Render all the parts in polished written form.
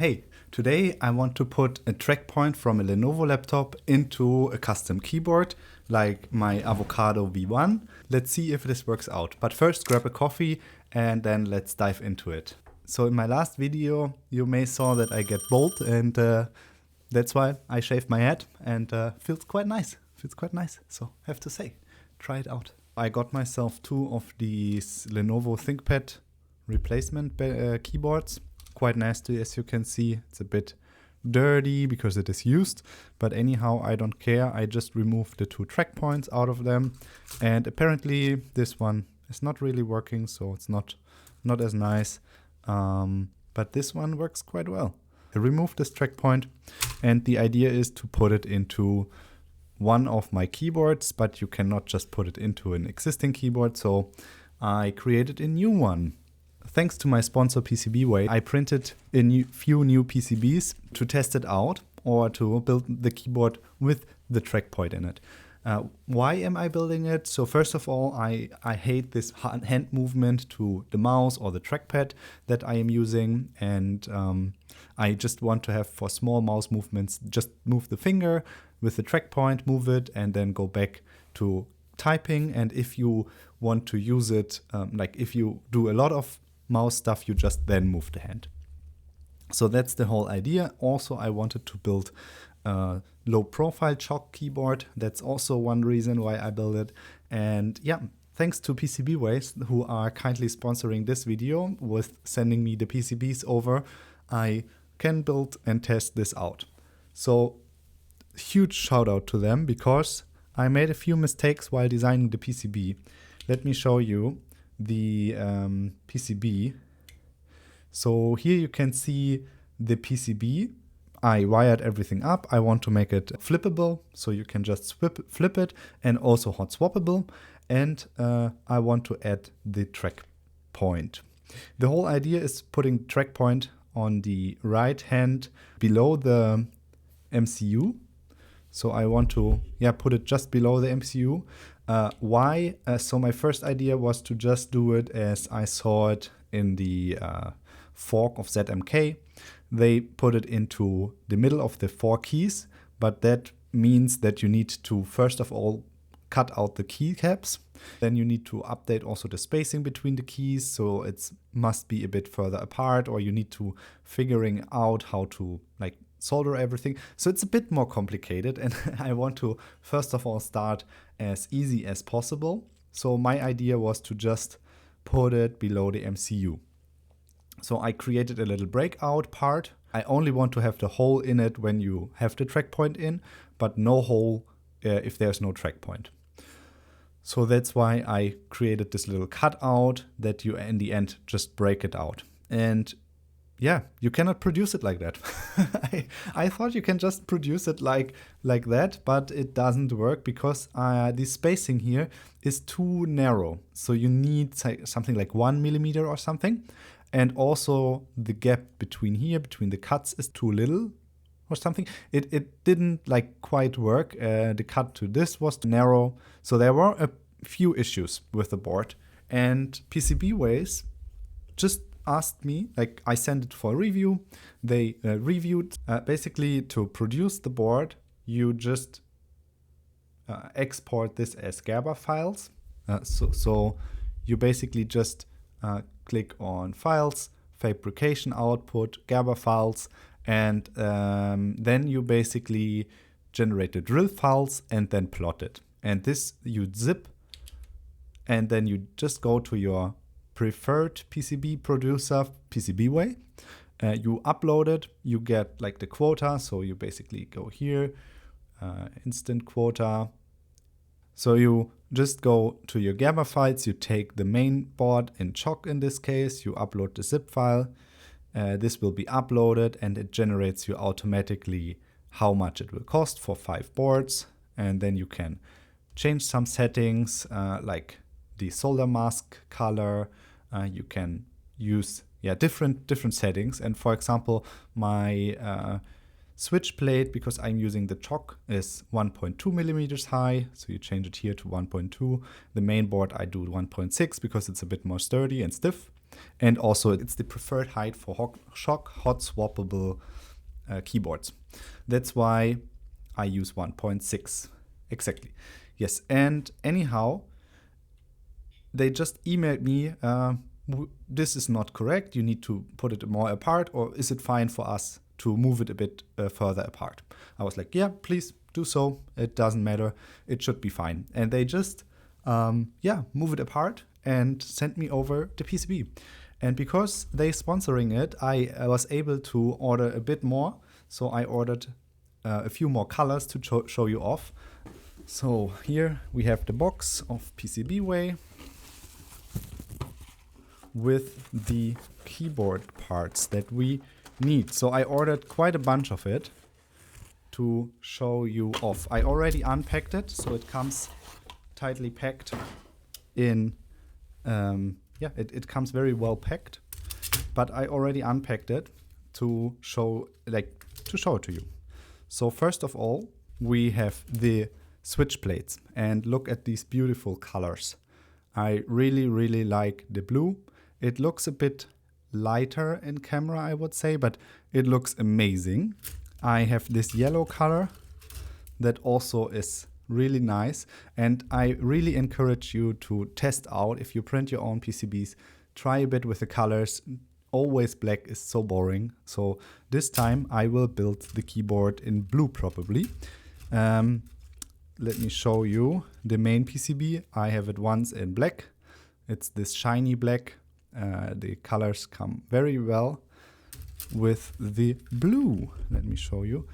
Hey, today I want to put a TrackPoint from a Lenovo laptop into a custom keyboard like my Avocado V1. Let's see if this works out. But first grab a coffee and then let's dive into it. So in my last video you may saw that I get bald and that's why I shaved my head and feels quite nice. So have to say, try it out. I got myself two of these Lenovo ThinkPad replacement keyboards. Quite nasty, as you can see. It's a bit dirty because it is used, but anyhow I don't care. I just removed the two TrackPoints out of them, and apparently this one is not really working, so it's not as nice, but this one works quite well. I removed this TrackPoint and the idea is to put it into one of my keyboards, but you cannot just put it into an existing keyboard, so I created a new one. Thanks to my sponsor PCBWay, I printed a few new PCBs to test it out or to build the keyboard with the TrackPoint in it. Why am I building it? So first of all, I hate this hand movement to the mouse or the trackpad that I am using, and I just want to have, for small mouse movements, just move the finger with the TrackPoint, move it, and then go back to typing. And if you want to use it, like if you do a lot of mouse stuff, you just then move the hand. So that's the whole idea. Also, I wanted to build a low profile Choc keyboard. That's also one reason why I built it. And yeah, thanks to PCBWay, who are kindly sponsoring this video with sending me the PCBs over, I can build and test this out. So huge shout out to them, because I made a few mistakes while designing the PCB. Let me show you the PCB. So here you can see the PCB. I wired everything up. I want to make it flippable, so you can just flip it, and also hot swappable. And I want to add the TrackPoint. The whole idea is putting TrackPoint on the right hand below the MCU. So I want to put it just below the MCU. Why? So my first idea was to just do it as I saw it in the fork of ZMK. They put it into the middle of the 4 keys, but that means that you need to first of all cut out the keycaps. Then you need to update also the spacing between the keys, so it must be a bit further apart, or you need to figuring out how to like solder everything. So it's a bit more complicated, and I want to first of all start as easy as possible. So my idea was to just put it below the MCU. So I created a little breakout part. I only want to have the hole in it when you have the TrackPoint in, but no hole if there's no TrackPoint. So that's why I created this little cutout that you in the end just break it out. And yeah, you cannot produce it like that. I thought you can just produce it like that, but it doesn't work because the spacing here is too narrow. So you need something like 1 millimeter or something. And also the gap between the cuts is too little or something. It didn't like quite work. The cut to this was too narrow. So there were a few issues with the board, and PCBWay just asked me, like I sent it for review. They reviewed. Basically, to produce the board, you just export this as GABA files. So you basically just click on Files, Fabrication Output, GABA files, and then you basically generate the drill files and then plot it. And this you zip, and then you just go to your preferred PCB producer, PCBWay. You upload it, you get like the quota. So you basically go here, instant quota. So you just go to your GABA files, you take the main board in Choc in this case, you upload the zip file. This will be uploaded and it generates you automatically how much it will cost for 5 boards. And then you can change some settings like the solder mask color. You can use different settings. And for example, my switch plate, because I'm using the Choc, is 1.2 millimeters high. So you change it here to 1.2. The main board I do 1.6 because it's a bit more sturdy and stiff. And also it's the preferred height for Choc hot swappable keyboards. That's why I use 1.6 exactly. Yes, and anyhow, they just emailed me, this is not correct, you need to put it more apart, or is it fine for us to move it a bit further apart? I was like, yeah, please do so, it doesn't matter, it should be fine. And they just, move it apart and sent me over the PCB. And because they sponsoring it, I was able to order a bit more. So I ordered a few more colors to show you off. So here we have the box of PCBWay with the keyboard parts that we need. So I ordered quite a bunch of it to show you off. I already unpacked it, so it comes tightly packed in, it comes very well packed, but I already unpacked it to show it to you. So first of all, we have the switch plates, and look at these beautiful colors. I really like the blue. It looks a bit lighter in camera, I would say, but it looks amazing. I have this yellow color that also is really nice, and I really encourage you to test out if you print your own PCBs. Try a bit with the colors. Always black is so boring. So this time I will build the keyboard in blue probably. Let me show you the main PCB. I have it once in black. It's this shiny black. The colors come very well with the blue. Let me show you.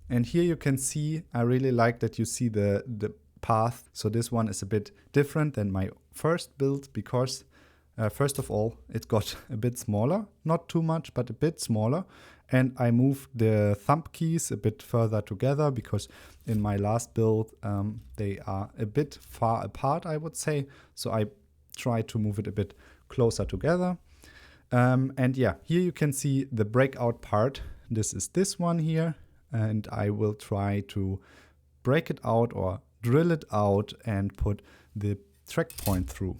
And here you can see, I really like that you see the path. So this one is a bit different than my first build because first of all, it got a bit smaller, not too much, but a bit smaller. And I moved the thumb keys a bit further together because in my last build, they are a bit far apart, I would say. So I tried to move it a bit closer together. And yeah, here you can see the breakout part. This is this one here. And I will try to break it out or drill it out and put the TrackPoint through.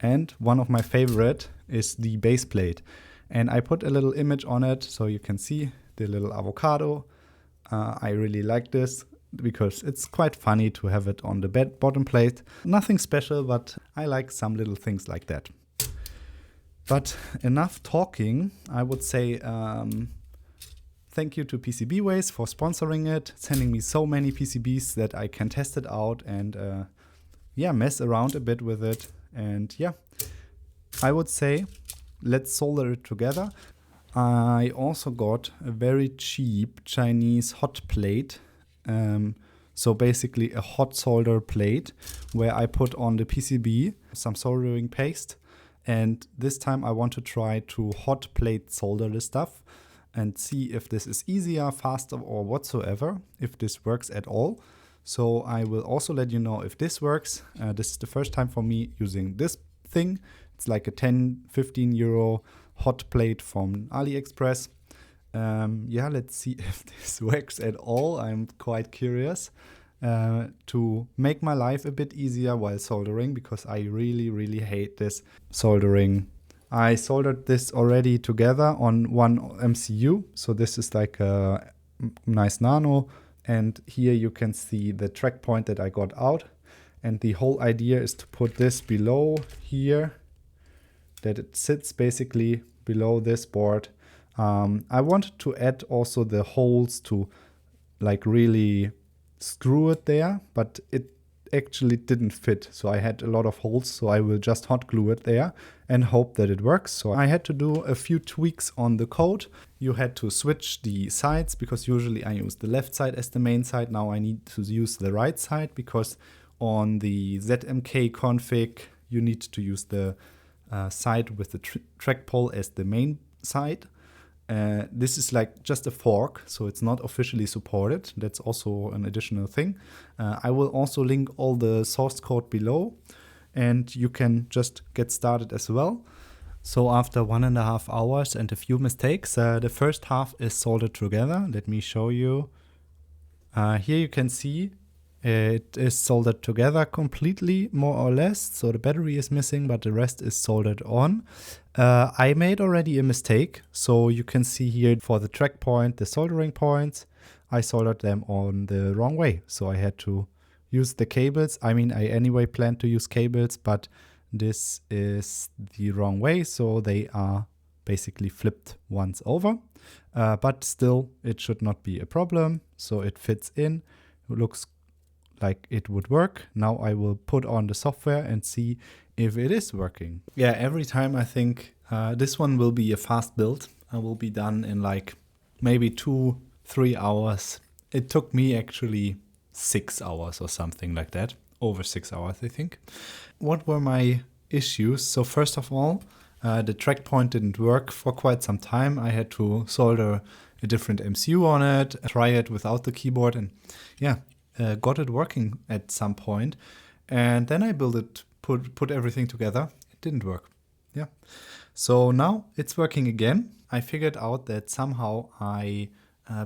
And one of my favorite is the base plate. And I put a little image on it so you can see the little avocado. I really like this because it's quite funny to have it on the bottom plate. Nothing special, but I like some little things like that. But enough talking. I would say thank you to PCBWay for sponsoring it, sending me so many PCBs that I can test it out and mess around a bit with it. And yeah, I would say let's solder it together. I also got a very cheap Chinese hot plate. So basically a hot solder plate where I put on the PCB some soldering paste. And this time I want to try to hot plate solder this stuff and see if this is easier, faster or whatsoever, if this works at all. So I will also let you know if this works. This is the first time for me using this thing. It's like a 10-15 euro hot plate from AliExpress. Let's see if this works at all. I'm quite curious to make my life a bit easier while soldering because I really hate this soldering. I soldered this already together on one MCU. So this is like a nice nano. And here you can see the TrackPoint that I got out. And the whole idea is to put this below here, that it sits basically below this board. I wanted to add also the holes to like really screw it there, but it actually didn't fit. So I had a lot of holes, so I will just hot glue it there and hope that it works. So I had to do a few tweaks on the code. You had to switch the sides because usually I use the left side as the main side. Now I need to use the right side because on the ZMK config, you need to use the side with the track pole as the main side. This is like just a fork, so it's not officially supported. That's also an additional thing. I will also link all the source code below and you can just get started as well. So after 1.5 hours and a few mistakes, the first half is soldered together. Let me show you. Here you can see it is soldered together completely, more or less. So the battery is missing, but the rest is soldered on. I made already a mistake. So you can see here for the TrackPoint, the soldering points, I soldered them on the wrong way. So I had to use the cables. I mean, I anyway planned to use cables, but this is the wrong way. So they are basically flipped once over. But still, it should not be a problem. So it fits in. It looks like it would work. Now I will put on the software and see if it is working. Yeah, every time I think this one will be a fast build. I will be done in like maybe 2-3 hours. It took me actually 6 hours or something like that. Over 6 hours, I think. What were my issues? So first of all, the TrackPoint didn't work for quite some time. I had to solder a different MCU on it, try it without the keyboard, and yeah, got it working at some point. And then I built it, put everything together. It didn't work. Yeah. So now it's working again. I figured out that somehow I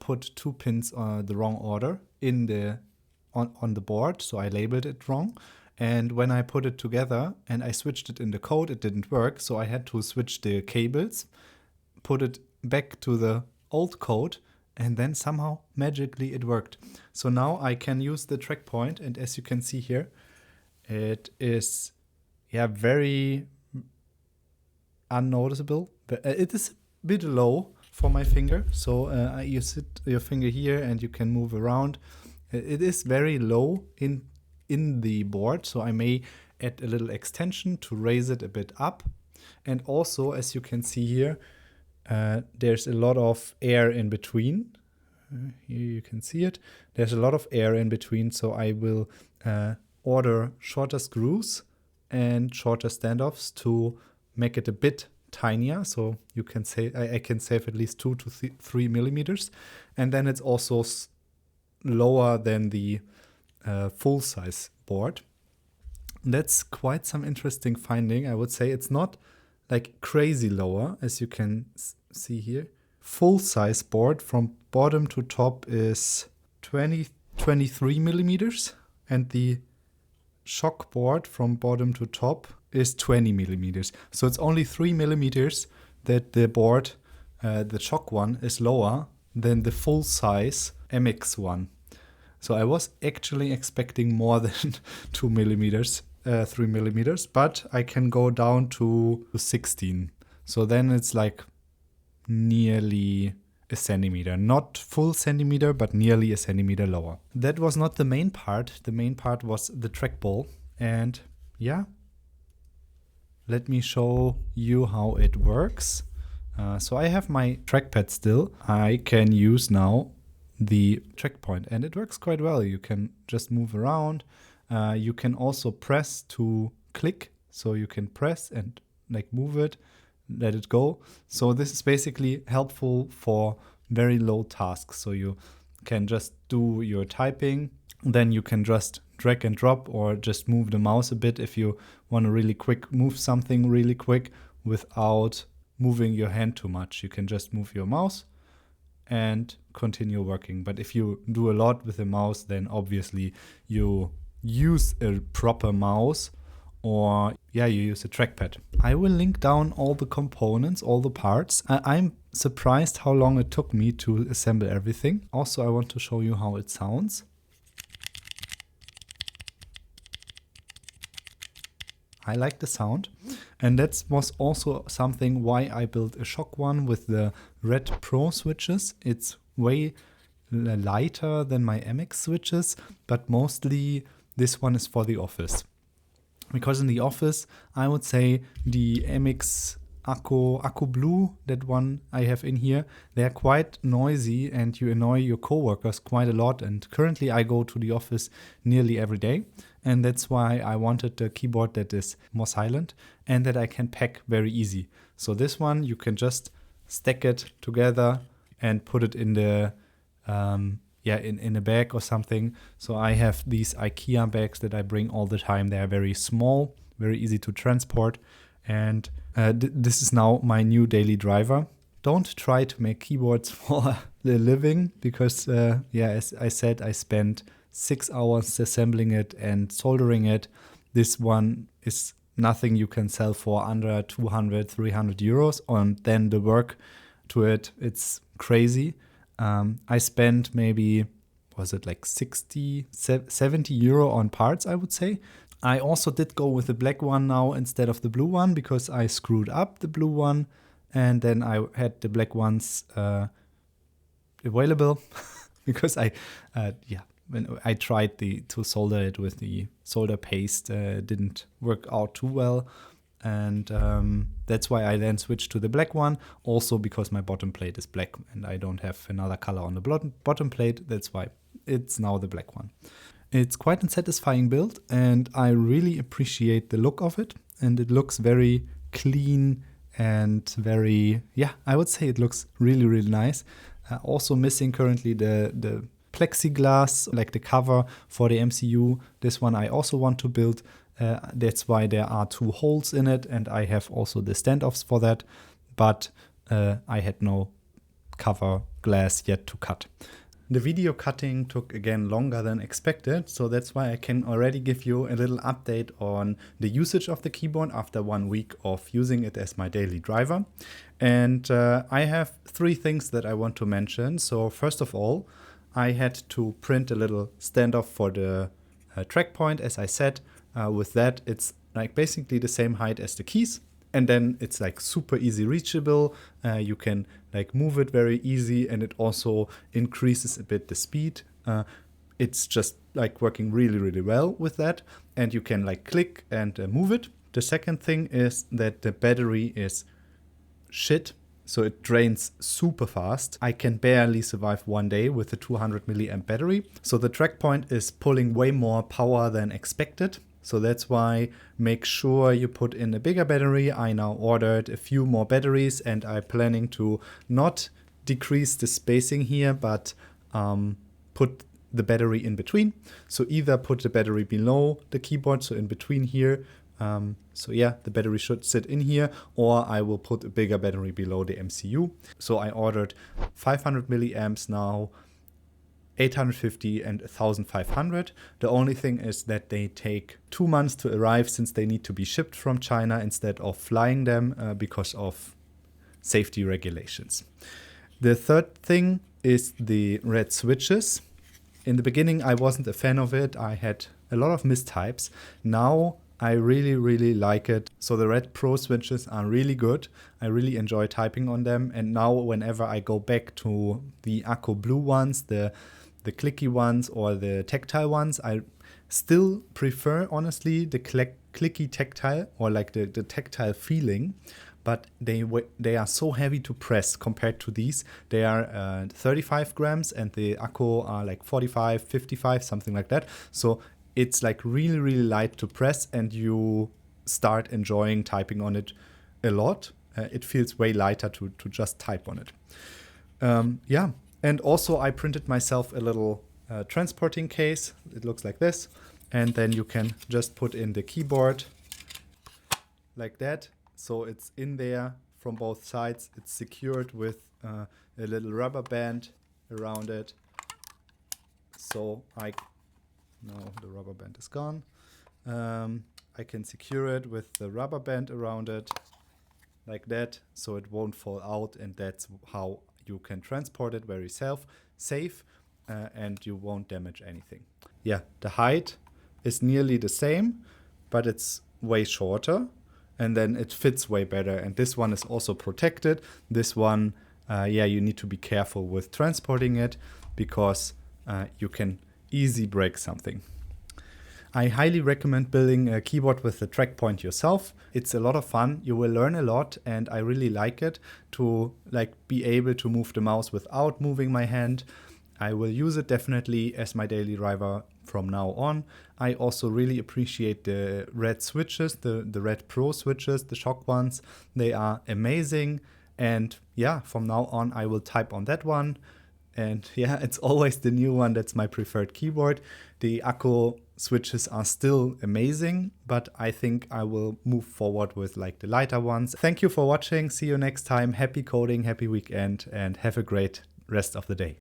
put 2 pins the wrong order in the on the board, so I labeled it wrong. And when I put it together and I switched it in the code, it didn't work. So I had to switch the cables, put it back to the old code, and then somehow magically it worked. So now I can use the TrackPoint, and as you can see here, it is very unnoticeable. But it is a bit low for my finger. So you sit your finger here and you can move around. It is very low in the board, so I may add a little extension to raise it a bit up. And also, as you can see here, there's a lot of air in between. Here you can see it. There's a lot of air in between, so I will order shorter screws and shorter standoffs to make it a bit tinier. So you can say I can save at least 2 to 3 millimeters, and then it's also lower than the full-size board. That's quite some interesting finding. I would say it's not like crazy lower, as you can see here. Full-size board from bottom to top is 23 millimeters, and the Choc board from bottom to top is 20 millimeters. So it's only 3 millimeters that the board, the Choc one, is lower than the full-size MX one. So I was actually expecting more than 2 millimeters, 3 millimeters, but I can go down to 16. So then it's like nearly a centimeter, not full centimeter, but nearly a centimeter lower. That was not the main part. The main part was the trackball. And yeah, let me show you how it works. So I have my trackpad still. I can use now the TrackPoint, and it works quite well. You can just move around. You can also press to click, so you can press and like move it, let it go. So this is basically helpful for very low tasks. So you can just do your typing, then you can just drag and drop or just move the mouse a bit if you want to really quick move something really quick without moving your hand too much. You can just move your mouse and continue working. But if you do a lot with the mouse, then obviously you use a proper mouse, or you use a trackpad. I will link down all the components, all the parts. I'm surprised how long it took me to assemble everything. Also, I want to show you how it sounds. I like the sound, and that was also something why I built a Choc one with the Red Pro switches. It's way lighter than my MX switches, but mostly this one is for the office. Because in the office, I would say the MX Akku Blue, that one I have in here, they are quite noisy and you annoy your coworkers quite a lot. And currently I go to the office nearly every day. And that's why I wanted a keyboard that is more silent and that I can pack very easy. So this one, you can just stack it together and put it in the in a bag or something. So I have these IKEA bags that I bring all the time. They are very small, very easy to transport. And this is now my new daily driver. Don't try to make keyboards for a living because, as I said, I spent 6 hours assembling it and soldering it. This one is nothing you can sell for under 200, 300 euros. And then the work to it, it's crazy. I spent maybe, was it like 60, 70 euro on parts, I would say. I also did go with the black one now instead of the blue one because I screwed up the blue one and then I had the black ones available because when I tried to solder it with the solder paste, didn't work out too well. And that's why I then switched to the black one. Also because my bottom plate is black and I don't have another color on the bottom plate. That's why it's now the black one. It's quite a satisfying build and I really appreciate the look of it. And it looks very clean and very, I would say it looks really, really nice. Also missing currently the plexiglass, like the cover for the MCU. This one I also want to build. That's why there are 2 holes in it and I have also the standoffs for that. But I had no cover glass yet to cut. The video cutting took again longer than expected, so that's why I can already give you a little update on the usage of the keyboard after 1 week of using it as my daily driver. And I have 3 things that I want to mention. So first of all, I had to print a little standoff for the TrackPoint, as I said. With that, it's like basically the same height as the keys. And then it's like super easy reachable. You can like move it very easy and it also increases a bit the speed. It's just like working really, really well with that. And you can like click and move it. The second thing is that the battery is shit. So it drains super fast. I can barely survive 1 day with a 200 milliamp battery. So the TrackPoint is pulling way more power than expected. So that's why make sure you put in a bigger battery. I now ordered a few more batteries and I'm planning to not decrease the spacing here, but put the battery in between. So either put the battery below the keyboard, so in between here. The battery should sit in here, or I will put a bigger battery below the MCU. So I ordered 500 milliamps now, 850 and 1500. The only thing is that they take 2 months to arrive since they need to be shipped from China instead of flying them because of safety regulations. The third thing is the red switches. In the beginning, I wasn't a fan of it. I had a lot of mistypes. Now I really, really like it. So the Red Pro switches are really good. I really enjoy typing on them. And now whenever I go back to the Akku blue ones, the clicky ones or the tactile ones, I still prefer, honestly, the clicky tactile or like the tactile feeling. But they are so heavy to press compared to these. They are 35 grams and the Akku are like 45, 55, something like that. So it's like really, really light to press and you start enjoying typing on it a lot. It feels way lighter to just type on it. And also I printed myself a little transporting case. It looks like this. And then you can just put in the keyboard like that. So it's in there from both sides. It's secured with a little rubber band around it. So now the rubber band is gone. I can secure it with the rubber band around it like that, so it won't fall out, and that's how you can transport it very safe and you won't damage anything. Yeah, the height is nearly the same, but it's way shorter. And then it fits way better. And this one is also protected. This one, you need to be careful with transporting it because you can easily break something. I highly recommend building a keyboard with the TrackPoint yourself. It's a lot of fun. You will learn a lot, and I really like it to be able to move the mouse without moving my hand. I will use it definitely as my daily driver from now on. I also really appreciate the red switches, the Red Pro switches, the Choc ones. They are amazing. And from now on I will type on that one. And it's always the new one that's my preferred keyboard. The Akku switches are still amazing, but I think I will move forward with the lighter ones. Thank you for watching. See you next time. Happy coding, happy weekend, and have a great rest of the day.